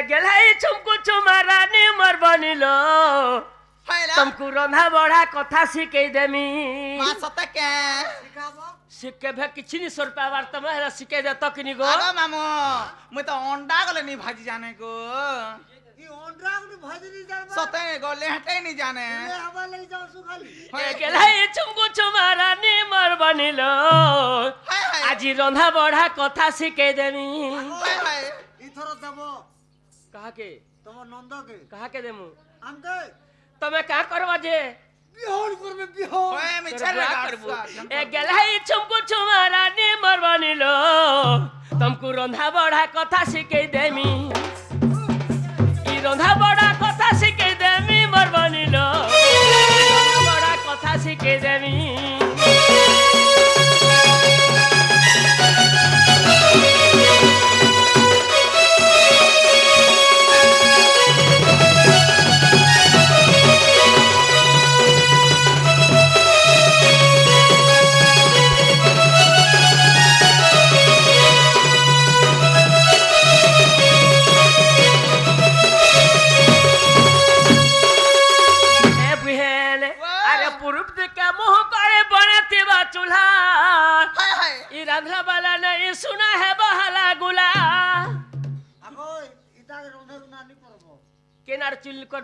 गेलाई चुमकु चुमारानी मर बनिलो तुमको रंधा बड़ा कथा शिखे देमी मां सते के शिखे भे किछि नि सोर पावर तमे हेला शिखे दे तकनी गो अरे मामू मैं तो अंडा गले नहीं भाजी जाने को ये अंडा को भाजी नहीं जाने सते गले हटे नहीं जाने ले हवा ले जाओ सुखाली गेलाई चुमकु चुमारानी मर बनिलो हाय हाय আজি रंधा बड़ा कथा शिखे देमी हाय हाय इथर देबो कहा के तुम नंद के कहा के देमु हमके तमे का करबा जे बिहोर करबे बिहोर ओए मैं तोरा चल बुआ रहा करबू ए गेलाई चुमकु चुमारानी मर बनिलो तुमको रंधा बड़ा कथा शिखे देमी ई रंधा बड़ा कथा शिखे देमी मर बनिलो रंधा बड़ा कथा शिखे देमी हाय हाय रांधला वाला नहीं सुना है बहला गुला आगो इता के रोंधे नानी करबो केनार चुल कर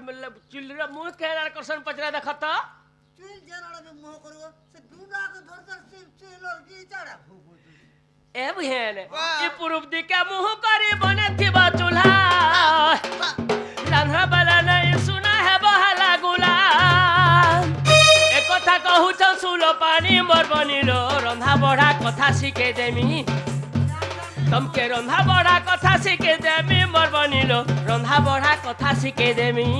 चुलर मुंह केनार करसन पचरा देखत चुल जेनाडा में मोह करबो से दूना के धरतर से लड़की चाड़ा फूफू ए बहन ई पूर्व दिके मुंह करे बने थिबा चूल्हा रांधला वाला नहीं सुना है बहला गुला ए कथा कहू चसुलो पानी मर बनिलो रंधा बड़ा कथा शिखे देमी तमके रंधा बड़ा कथा शिखे देमी मर बनिलो रंधा बड़ा कथा शिखे देमी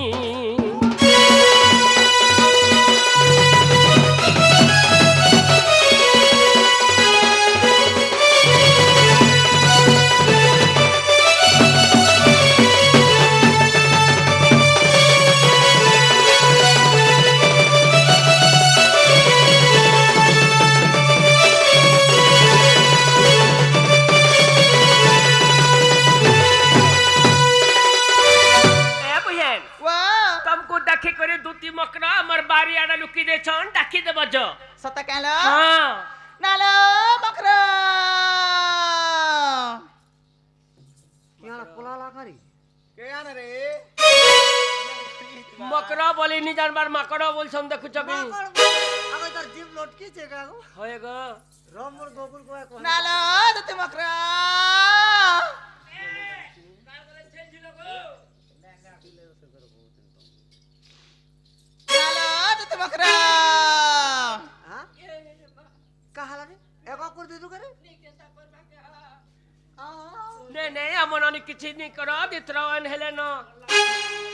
मकरा हमर बारी आड़ा लुकी दे छन डाकी दे बजो सते कहलो हां नालो बकरा क्या कोला करी के आने रे मकरा बोली नि जानबार मकरा बोल छन देखु छबी आगो तार जीव लटकी छे गागो होएगो रामर गोकुल को नालो दते मकरा नालो दते मकरा हां कहाला रे एको कर दे तू करे नहीं अमननी किछि नि कर दित्रवन हेले न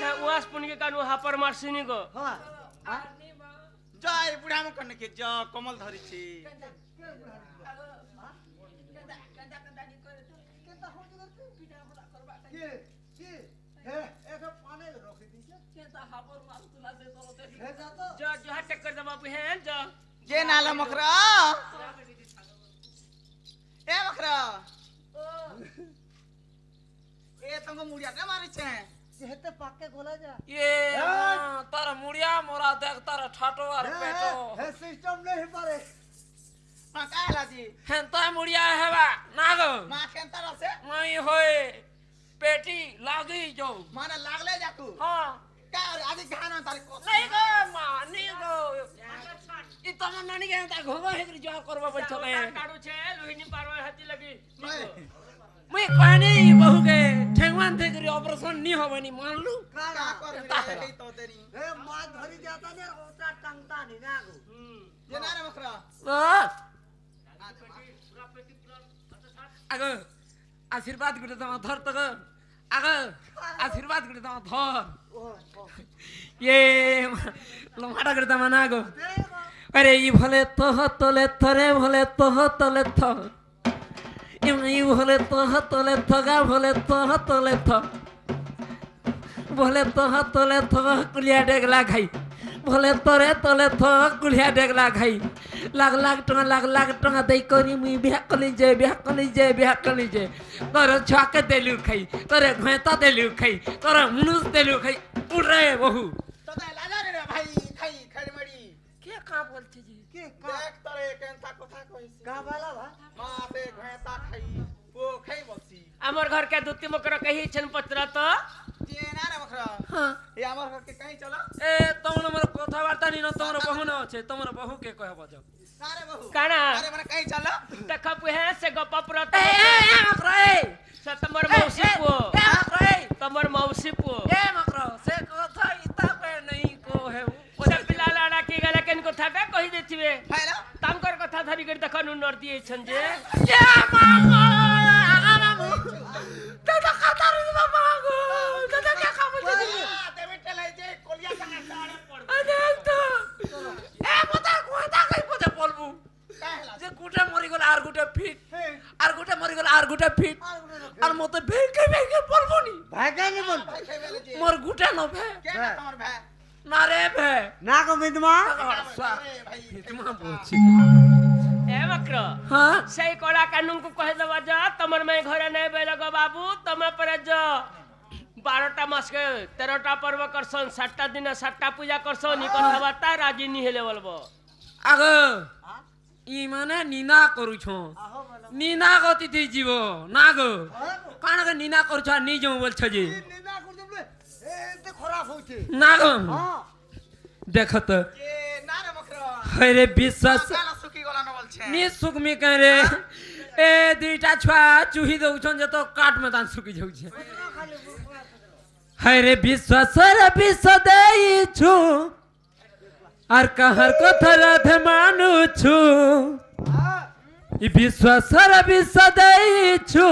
हे उआस पुनी कानु हापर मारसिनी गो हां जय बुढ़ा में करने के ज कमल धरी छी जे नाला मकरा ए मकरा ए तुमको मुड़िया के मारी छे हेते पाके गोला जा ये तारा मुड़िया मोरा देख तारा ठाटो और पेटो हे सिस्टम नहीं पारे मां काला जी हेंता मुड़िया हेबा नागो मां केंता रसे मई होए पेटी लागी जो माने लागले जाकू हां का आदि गाना तारी को नहीं गो मां नहीं गो ई तम ननी के ता घोबा हेकरी जो करबा बचले काडू छे लोहिनी पारवा हाथी लगी मैं कहने बहू के ठेंगवान थे करी ऑपरेशन नहीं होबनी मान लू काड़ा कर रे तो तेरी हे मां धरी जाता ने ओटा टंगता नहीं नागो जे ना रे मकरा आगो आशीर्वाद गुटे तमा धर तक आगो आशीर्वाद गुटे तमा धर ये लमाटा गुटे तमा नागो अरे ई भले तोह तले थरे भले तोह तले थ ई भले तोह तले थगा भले तोह तले थ भले तोह तले थ कुलिया डेगला खाई বলে তোরে তলে থক গুলিয়া ডেগলা খাই লাখ লাখ টঙ্কা দেই করি মুই বিয়া কলি যে তোর ছকে দেলু খাই তোরে ঘেতা দেলু খাই তোর মুনুস দেলু খাই উড়ে বহু তোতে লাগা রে ভাই খাই খাই মারি কে কা বলছে জি কে কা দেখ তোরে কেনতা কথা কইছি কা বালা ভা মাতে ঘেতা খাই ও খাই বলছি আমার ঘর কে দুতি মকর কহি ছন পত্র তো যে না রে বখরা হ্যাঁ এই আমার ঘরকে কাই চলো এ তোমরা মোর কথাবার্তা নিন তোমার বহু না আছে তোমার বহু কে কহব যাও সারে বহু কানা আরে মানে কাই চলো দেখ পুহে সে গপ প্রত এ মকরে সে তোমার মৌসি পো এ মকরে তোমার মৌসি পো এ মকর সে কথা ইতা কই নাই কো হে সে পিলা লাড়া কি গেলে কেন কথাটা কহি দেছিবে ভাইলা তাঙ্কর কথা ধরি করে দেখো নুনর দিয়েছেন যে এ মামা আগামু দাদা কাতার বাবা গো দাদা কে খাবো দিদি দেবে টেলাই যে কলিয়া কানা সাড়ে পড়বে আরে তো এ মতা কথা কই পদে বলবু কাহলা যে গুটা মরি গেল আর গুটা ফিট হ্যাঁ আর গুটা মরি গেল আর গুটা ফিট আর মতে ভেকে বলবো নি ভাই কাই নি বল ভাই খাই বেলে যে মোর গুটা নভে কে না তোমার ভাই না রে ভে না কো বিদমা তোমা বলছি এ বক্র হ্যাঁ সেই কলা কানুনকু কহে দেবা যা তোমার মেয়ে ঘরে নেই বেলে গো বাবু তুমি পরে যা 12টা মাসকে 13টা পর্ব করছন 7টা দিনে 7টা পূজা করছন ই কথাবার্তা রাজি নি হেলে বলবো আগ ই মানে নিনা করুছ নিনা গতি তুই জীব না গো কাণ কে নিনা করছ নি যাও বলছ যে নিনা কর দবলে এ তে খারাপ হইছে না গো হ্যাঁ দেখ তো যে না রে বখরা হরে বিশ্বাস কালা সুকি গলা না বলছে নি সুকমি করে এ দুইটা ছুয়া চুহি দউছন যে তো কাট মেদান সুকি যাউছে হরে বিশ্বাসর বিষ দেইছু আর কাহার কথা রাধে মানুছু ই বিশ্বাসর বিষ দেইছু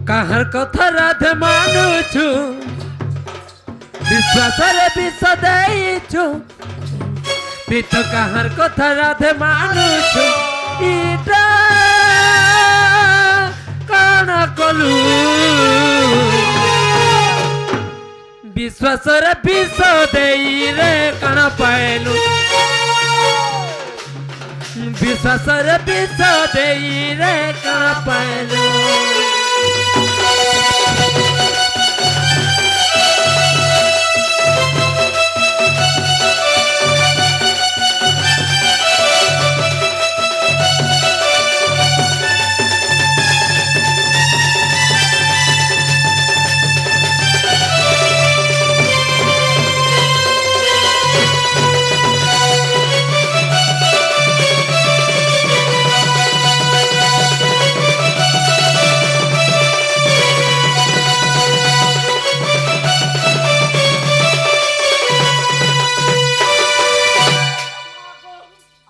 কাহার কথা রাধে মানুছু বিশ্বাসর বিষ দেইছু তুই তো কাহার কথা রাধে মানুছু ইটা কাণ কলু বিশ্বাসর বিষ দেই রে কাণ পাইলু বিশ্বাসর বিষ দেই রে কাণ পাইলু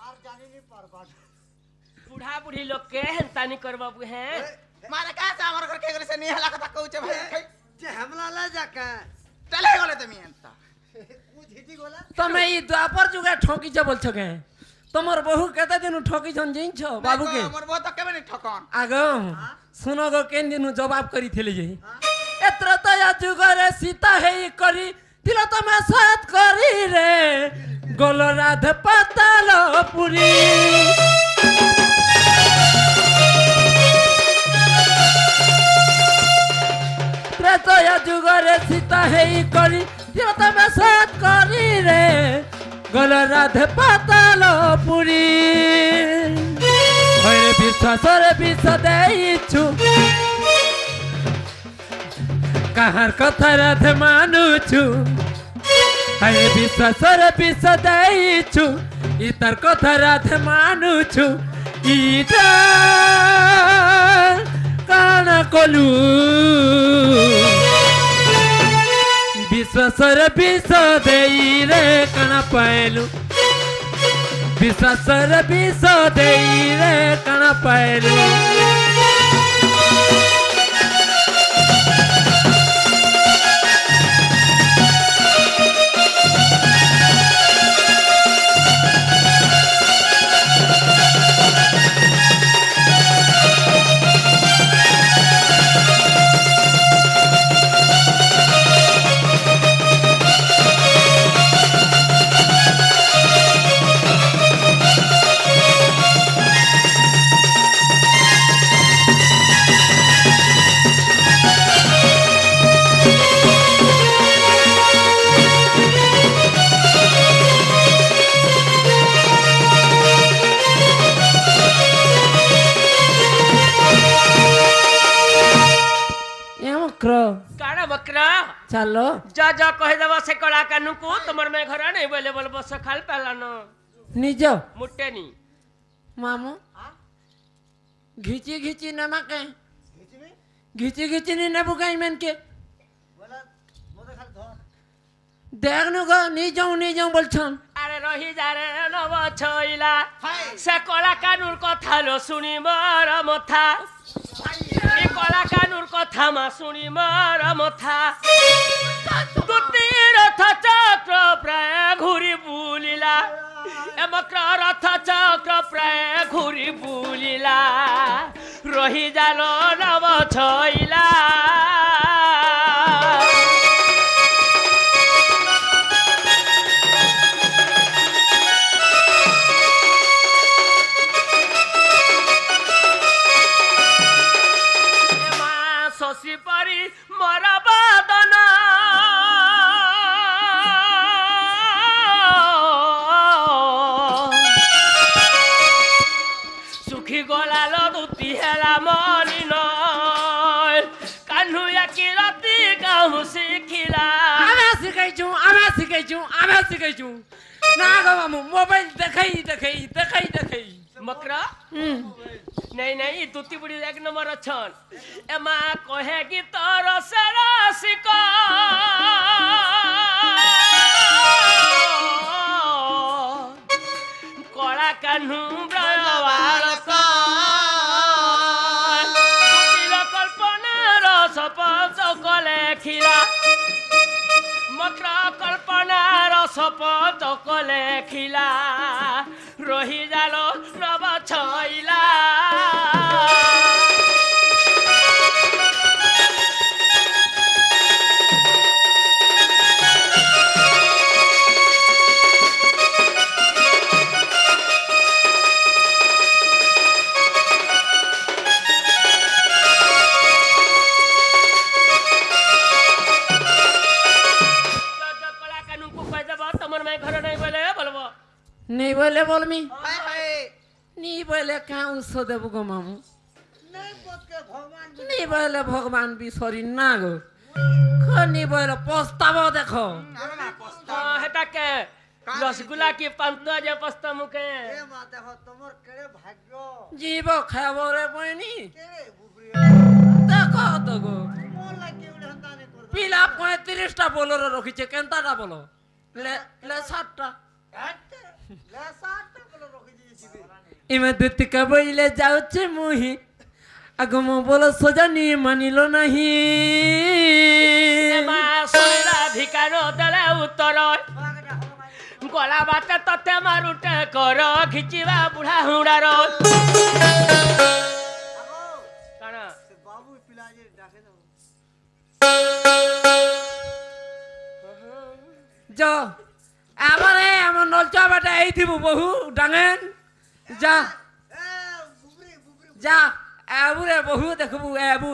আর জানি নি পারবা বুढ़ा बुढ़ी लोग के हेंतानी करबा बुहे मारे का से हमर घर के करे से निहला কথা কইছে ভাই খাই যে হামলা লা যাকা চলে গলে তুমি এনতা ও ঝিটি গোলা তুমি এই দ্বাপর যুগে ঠকিছে বলছো কে তোমার বহু কেতে দিন ঠকিছন জিনছ বাবুকে মোর বউ তো কেবে নি ঠকন আগ শুনো গো কেন দিন জবাব করিଥିଲେ যে এত্র তয়া যুগরে সীতা হেই করি দিল তুমি সাথ করি রে গোল রাধে পাতাল পুরি ত্রেতয়া যুগরে সীতা হেই করি দিল তুমি সাথ করি রে গোল রাধে পাতাল পুরি হরে বিশ্বাসরে বিষ দেইছু কাহার কথা রাধে মানুছু হরে বিশ্বাসরে বিষ দেইছু ইতার কথা রাধে মানুছু ইটা কাণ কলু বিশ্বাসরে বিষ দেই রে কাণ পাইলু বিশ্বাসরে বিষ দেই রে কাণ পাইলু मकरा चलो जा जा कह देव से कला कानू को तुम्हार में घर नहीं बोले बोल सकाल पहलानो निज मुट्टे नी मामू घिची घिची नमक घिचबी घिची घिची नी नेबू कहीं मन के বলা মতে খালি ধর देख नु गो नहीं जाऊं बोलछन আরে রহি যা রে নব ছইলা হাই সে কলা কানুর কথা লো শুনি মর মথা এই কলা কানুর কথা মা শুনি মর মথা দুটি রথ চক্র প্রায় ঘুরি বুলিলা এ মক্র রথ চক্র প্রায় ঘুরি বুলিলা রহি জালো নব ছইলা শশী পরি মর বাদন সুখী গলাল দুটি হেলা মলিন কানু একি রাতি কাহু শিখিলা आमे सिकाइछु ना गो मामू मोबाइल देखाई मकरा नहीं तुती बुढ़ी एक नंबर अच्छन एमा कहे कि तोर से रसिक कला कान्हू बालक कल्पना रस कले खिला मक्र कल्पना रस कले खिला रही जालो नब छइला कला कानून को कह देबो तमर में घर नहीं बोले बोलबो नहीं बोले बोल मी হাই হাই नहीं बोले कहाँ उसो देबू गो मामू নেই পথকে ভগবান नहीं बोले भगवान भी सॉरी ना गो नहीं बोले पछतावो देखो না না পস্তা हेता के रसगुल्ला की पंतुआ जे पस्ता मुके এ মা দেখো তোমার কেড়ে ভাগ্য जीव खाबो रे बहनी কেড়ে বুবরি देखो तो गो মোর লাগি উড়ে হন্তানি করব पिला 35টা बोलोरो रखिছে केनताटा बोलो ले 7টা লেসাটা বলে রকি দিয়েছি इमे दुतिका बइले जाउचे मुही आगो मो बोलो सोजानी मानिलो नहीं মা সইরা ধিকার দেলে উত্তর বাগটা ভগবান গলা বাতে ততে মারুটে কর খিচিবা বুড়া হুড়ার আগো কানা সে বাবু পিলাজে ডাকে দাও जो আমারে আমার নলচা বাটা এই দিব বহু ডাঙেন যা এ বুবরি বুবরি যা আবুরে বহু দেখবু আবু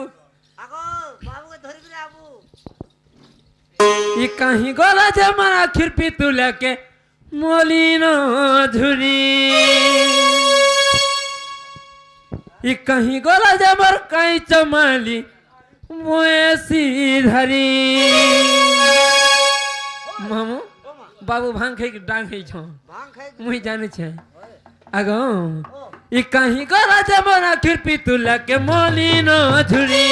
আগো বাবুকে ধরিবি রে আবু ই কাহি গলা যে মারা খিরপি তুলকে মলিনো ঝুরি ই কাহি গলা যে মার কাই চমালি মোয়েসি ধরি মামু বাবু ভাং খাই ডাং খাই ছ ভাং খাই মুই জানি ছে আগো ই কাহি গলা যে মারা খিরপি তুলকে মলিনো ঝুরি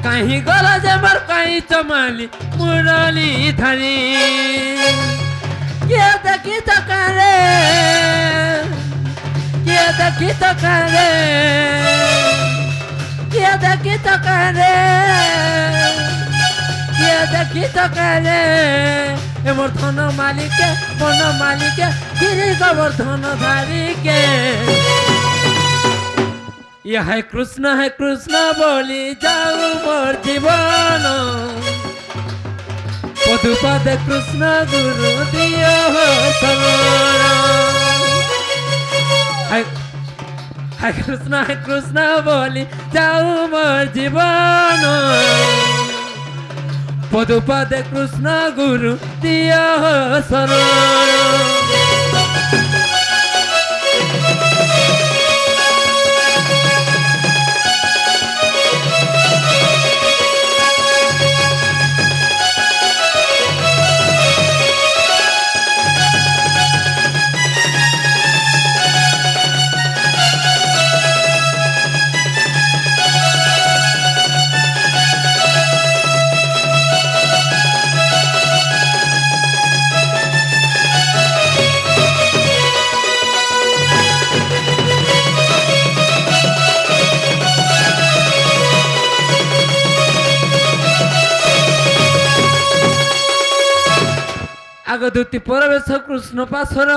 कहीं गला जबर कहीं चमाली मुरली धरी ये देखी तो करे ये देखी तो करे ये देखी तो करे ये देखी तो करे ए मोर धन मालिक मन मालिक गिरी गोबर धन धारी के ये है कृष्ण बोली जाऊ मोर जीवन पदुपद कृष्ण गुरु दियो हो समान है कृष्ण बोली जाऊ मोर जीवन पदुपद कृष्ण गुरु दियो हो समान দুতি পরবেশ কৃষ্ণ পাশর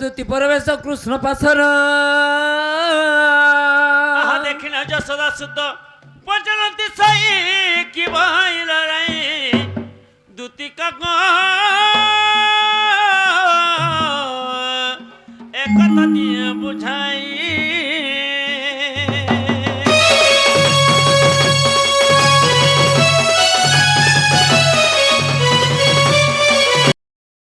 দ্যুতি পরবেশ কৃষ্ণ পাশর আহা দেখি না যশোদা সুত